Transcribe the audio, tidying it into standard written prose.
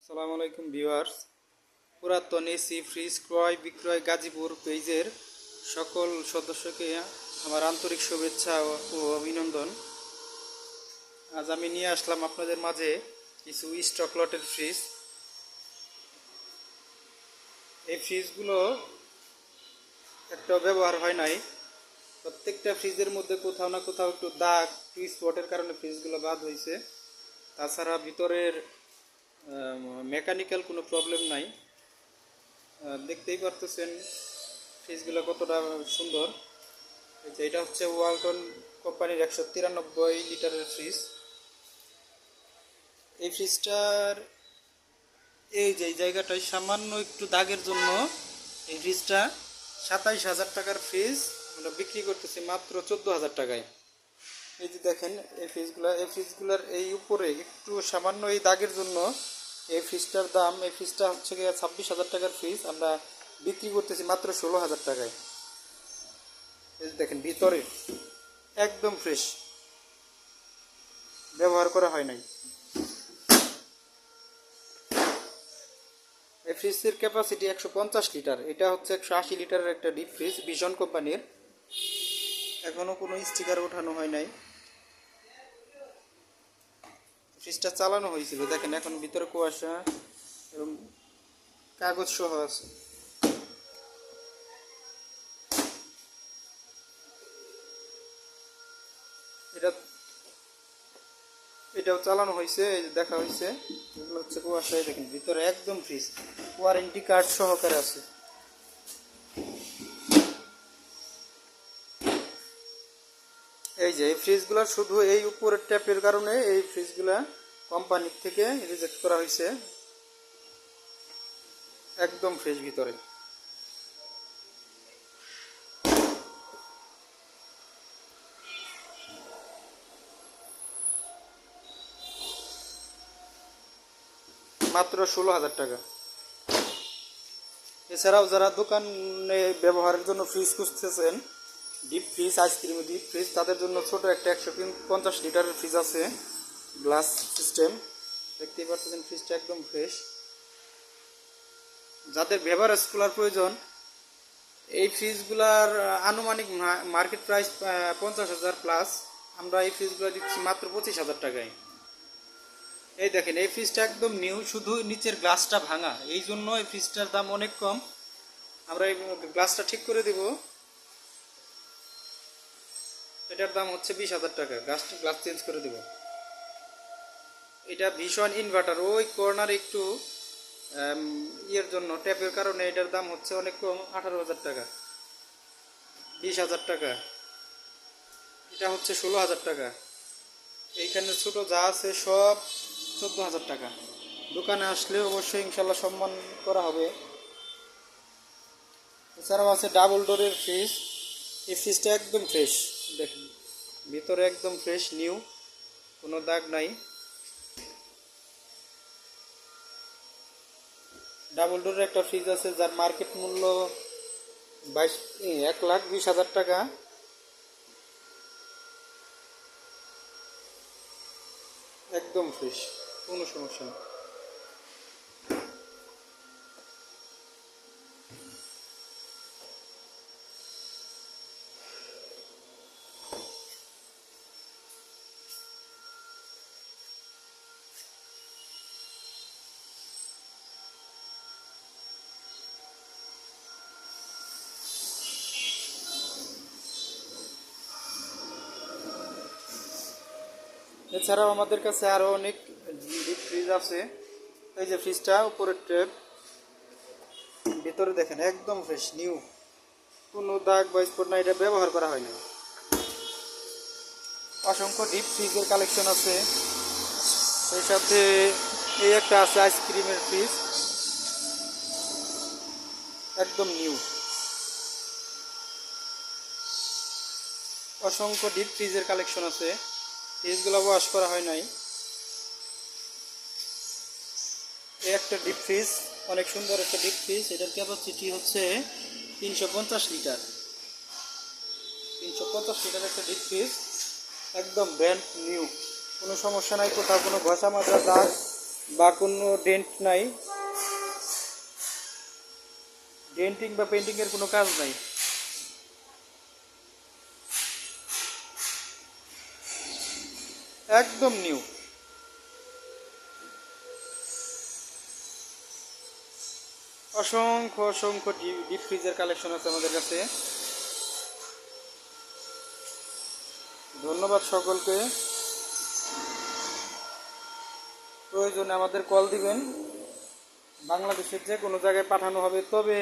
আসসালামু আলাইকুম ভিউয়ার্স। পুরাতন এসি ফ্রিজ ক্রয় বিক্রয় গাজীপুর পেজের সকল সদস্যকে আমার আন্তরিক শুভেচ্ছা ও অভিনন্দন। আজ আমি নিয়ে আসলাম আপনাদের মাঝে কিছু স্টক লটের ফ্রিজ। এই ফ্রিজগুলো একটা ব্যবহার হয় নাই। প্রত্যেকটা ফ্রিজের মধ্যে কোথাও না কোথাও একটু দাগ স্পটের কারণে ফ্রিজগুলো বাদ হয়েছে। তাছাড়া ভিতরের মেকানিক্যাল কোনো প্রবলেম নাই। দেখতেই পারতেছেন ফ্রিজগুলো কতটা সুন্দর। এটা হচ্ছে ওয়ালটন কোম্পানির 193 লিটারের ফ্রিজ। এই ফ্রিজটার এই জায়গাটায় সামান্য একটু দাগের জন্য এই ফ্রিজটা 27,000 টাকার ফ্রিজ আমরা বিক্রি করতেছি মাত্র 14,000 টাকায়। এই যে দেখেন এই ফ্রিজগুলোর এই উপরে একটু সামান্য এই দাগের জন্য এই ফ্রিজটা হচ্ছে গিয়ে 26,000 টাকার ফ্রিজ আমরা বিক্রি করতেছি মাত্র 16,000 টাকায়। এই যে দেখেন ভিতরে একদম ফ্রেশ, ব্যবহার করা হয় নাই। এই ফ্রিজের ক্যাপাসিটি 150 লিটার। এটা হচ্ছে 180 লিটারের একটা ডিপ ফ্রিজ ভিশন কোম্পানির। এখনো কোনো স্টিকার ওঠানো হয় নাই। ফ্রিজটা চালানো হয়েছিল, দেখেন এখন ভিতরে কুয়াশা এবং কাগজ সহ আছে। এটা এটাও চালানো হয়েছে, এই যে দেখা হয়েছে। এগুলো হচ্ছে কুয়াশায়, দেখেন ভিতরে একদম ফ্রিজ, ওয়ারেন্টি কার্ড সহকারে আছে। এই যে এই ফ্রিজগুলো শুধু এই উপরের ট্যাপের কারণে এই ফ্রিজগুলা কোম্পানির থেকে রিজেক্ট করা হয়েছে। একদম ফ্রেশ ভিতরে। মাত্র 16,000 টাকা। এছাড়াও যারা দোকানে ব্যবহারের জন্য ফ্রিজ খুঁজতেছেন, deep fridge, ice cream deep fridge, তাদের জন্য ছোট একটা 150 লিটারের ফ্রিজ আছে, গ্লাস সিস্টেম। দেখতেই পাচ্ছেন ফ্রিজটা একদম ফ্রেশ। যাদের বেভারেজ কুলার প্রয়োজন, এই ফ্রিজগুলার আনুমানিক মার্কেট প্রাইস 50,000 প্লাস। আমরা এই ফ্রিজগুলো দিচ্ছি মাত্র 25,000 টাকায়। এই দেখেন এই ফ্রিজটা একদম নিউ, শুধু নিচের গ্লাসটা ভাঙা, এই জন্য এই ফ্রিজটার দাম অনেক কম। আমরা এই গ্লাসটা ঠিক করে দেব, এটার দাম হচ্ছে 20,000 টাকা। গ্লাস চেঞ্জ করে দেব। এটা ভীষণ ইনভার্টার, ওই কর্নার একটু ইয়ের জন্য ট্যাপের কারণে এটার দাম হচ্ছে অনেক কম, 18,000 টাকা। 20,000 টাকা। এটা হচ্ছে 16,000 টাকা। এইখানে ছোট যা আছে সব 14,000 টাকা। দোকানে আসলে অবশ্যই ইনশাল্লাহ সম্মান করা হবে। এছাড়াও আছে ডাবল ডোরের ফ্রিজ। এই ফ্রিজটা একদম ফ্রেশ, দেখেন ভিতরে একদম ফ্রেশ নিউ, কোনো দাগ নাই। ডাবল ডোরের একটা ফ্রিজ আছে যার মার্কেট মূল্য 1,20,000 টাকা। একদম ফ্রেশ, কোনো সমস্যা নেই। এছাড়াও আমাদের কাছে আরও অনেক ডিপ ফ্রিজ আছে। এই যে ফ্রিজটা উপরের ট্যাপ, ভিতরে দেখেন একদম ফ্রেশ নিউ, কোনো দাগ বা স্পট না, এটা ব্যবহার করা হয় না। অসংখ্য ডিপ ফ্রিজের কালেকশন আছে। সেই সাথে এই একটা আছে আইসক্রিমের ফ্রিজ, একদম নিউ। অসংখ্য ডিপ ফ্রিজের কালেকশন আছে, ফ্রিজগুলো ওয়াশ করা হয় নাই। এই একটা ডিপ ফ্রিজ, অনেক সুন্দর একটা ডিপ ফ্রিজ। এটার ক্যাপাসিটি হচ্ছে 350 লিটার। 350 লিটার একটা ডিপ ফ্রিজ, একদম ব্র্যান্ড নিউ, কোনো সমস্যা নাই, কোথাও কোনো ঘষা মাজা দাগ বা কোনো ডেন্ট নাই, ডেন্টিং বা পেন্টিং এর কোনো কাজ নাই। একদম নিউ। অসংখ্য অসংখ্য ডিপ ফ্রিজের কালেকশন আছে আমাদের কাছে। ধন্যবাদ সকলকে। প্রয়োজনে আমাদের কল দিবেন, বাংলাদেশের যে কোনো জায়গায় পাঠানো হবে। তবে